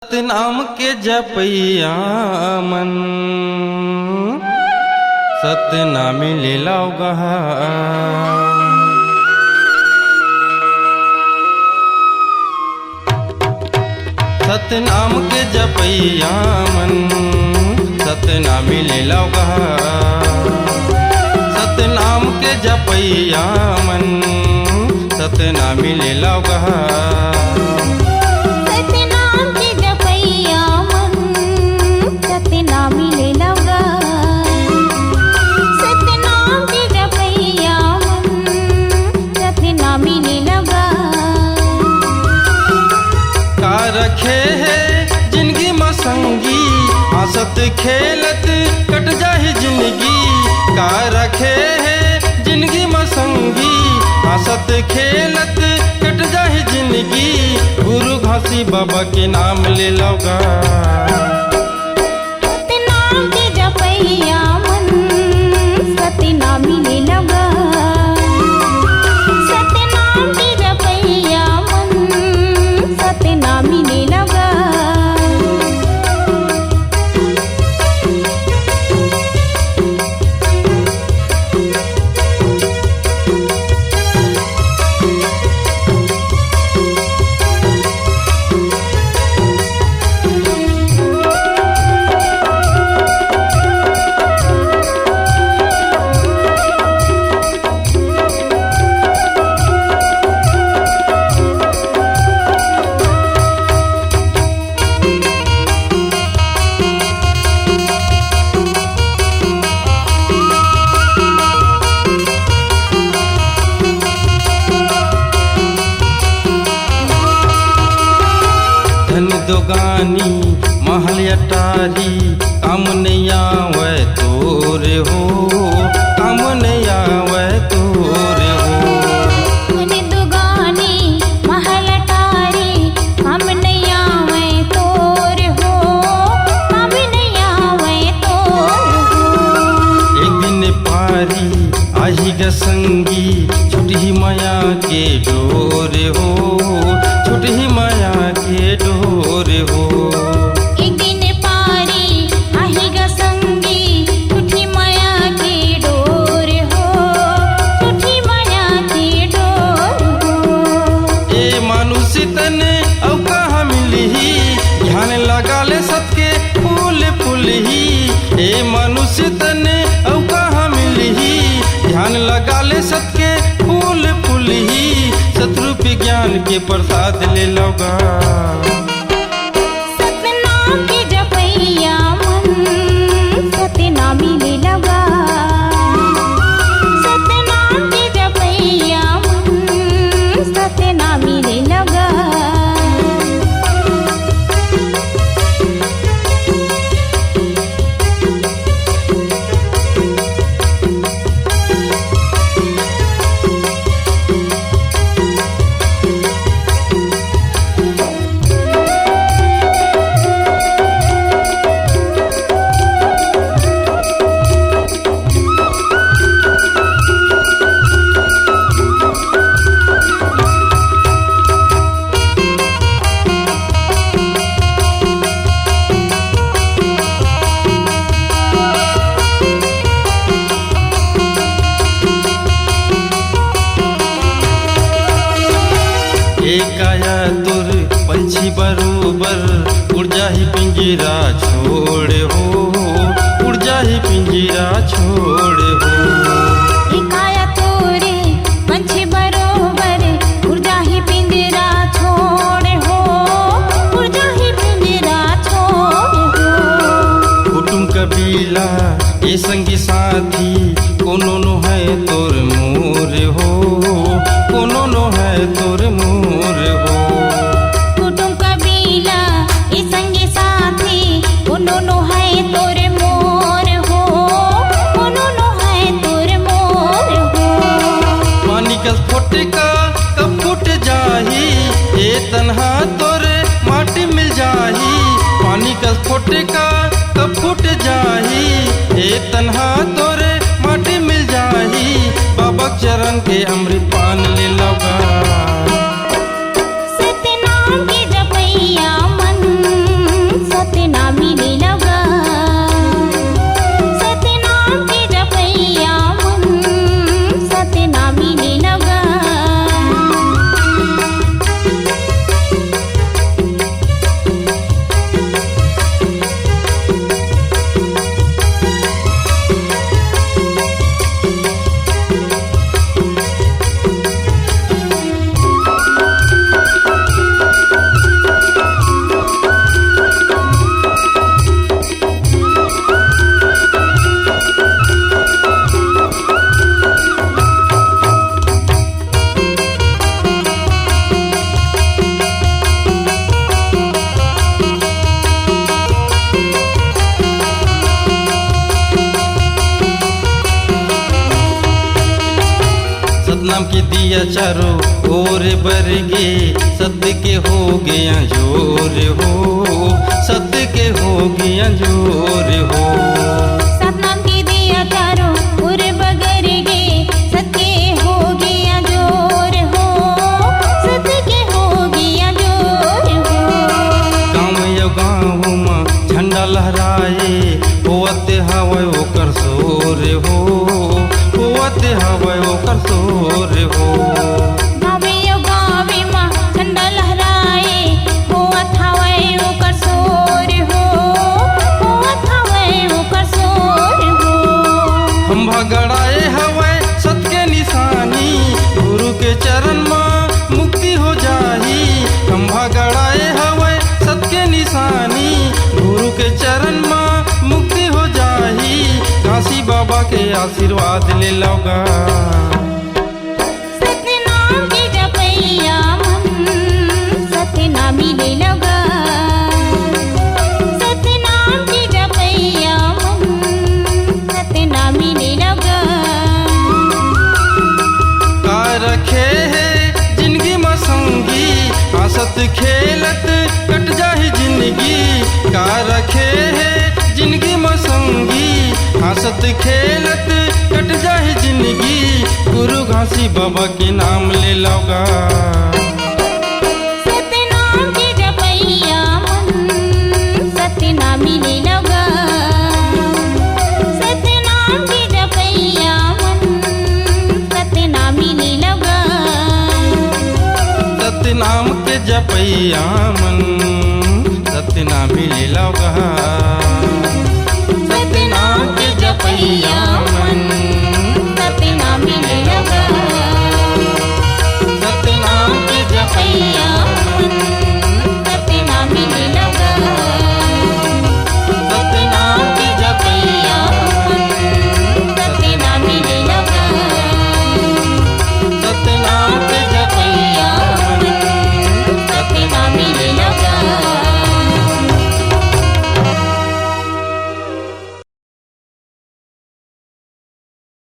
सतनाम के जपैया मन सतनाम ले लाओ गहा। सतनाम के जपैया मन सतनाम ले लाओ गहा। सतनाम के जपैया मन सतनाम ले लाओ गहा। रखे है जिंदगी में संगी हंसत खेलत कट जाए जिंदगी। का रखे है जिंदगी में संगी हंसत खेलत कट जाए जिंदगी। गुरु घासी बाबा के नाम ले लोगा। सतनाम के जपैया मन सतनाम ले लोगा। सतनाम के जपैया मन सतनाम ले लोगा। दोगानी महल अटारी काम नहीं आवे तोरे हो। काम नहीं आवे तोरे हो। धन दोगानी महल अटारी काम नहीं आवे तोरे हो। काम नहीं आवे तोरे हो। एक दिन पारी आही ग संगी छुटी माया के डोरे हो। छुटी माया के डोरे हो। एक दिन पारी आही ग संगी छुटी माया के डोरे हो। छुटी माया के डोरे हो। ए मानुष तने औ कहाँ मिलही ध्यान लगा ले सबके फूल फूल ही। ए मनुष्य तने औ कहाँ मिलही ध्यान लगा ले सबके फूल फूल ही। सतरूप ज्ञान के प्रसाद ले लोगा। सतनाम के जपैया मन सतनाम ले लोगा। सतनाम के जपैया मन सतनाम ले लोगा। एक आया तुर पंछी बरोबर उड़ जाही पिंजरा छोड़ हो। उड़ जाही पिंजरा छोड़ हो। एक आया तोरे पंछी बरोबर उड़ जाही पिंजरा छोड़ हो। उड़ जाही पिंजरा छोड़ हो। कुटुम कबीला ये संगी साथी कोनो नो है तोर मोर हो। कोनो नो है तोर मोर हो। कुटुम कबीला ये संगी साथी कोनो नो है तोरे मोर हो। कोनो नो है तोरे मोर हो। पानी का फोटका कब फूट जाही ए तन्हा तोरे माटी मिल जाही। पानी का फोटका कब फूट जाही ए तन्हा तोरे माटी मिल जाही। बाबा चरण के अमृत पान ले लोगा। सतनाम के जपैया मन दिया चारों ओर बरगे, सत्य के हो गया जोर हो, सत्य के हो गया जोर हो। सतनाम के दिया चारों ओर बगरगे, सत्य हो गया जोर हो, सत्य के हो गया जोर हो। गाँव यो गाँव में झंडा लहराए, होवत हवै ओकर शोर हो, होवत हवै ओकर शोर हो। गावे यो गावे माँ झंडा लहराए, होवत हवै ओकर शोर हो, होवत हवै ओकर शोर हो। हम भगड़ाए हवै सत के निशानी, गुरु के चरण में मुक्ति हो जाही। हम भगड़ाए हवै सत के निशानी, गुरु के चरण में मुक्ति हो जाही। काशी बाबा के आशीर्वाद ले लौगा। सतनाम के जपैया मन, सतनामी ले लगा। सतनाम के जपैया मन, सतनामी ले लगा। का रखे है जिंदगी में संगी, हंसत खेलत कट जाही जिंदगी। का रखे है जिंदगी में संगी, हंसत खेलत कट जाही जिंदगी। गुरु घासी बाबा के नाम ले लौगा। सतनाम के जपैया मन, सतनामी ले लगा। सतनाम के जपैया मन, सतनामी ले लगा। सतनाम के जपैया मन,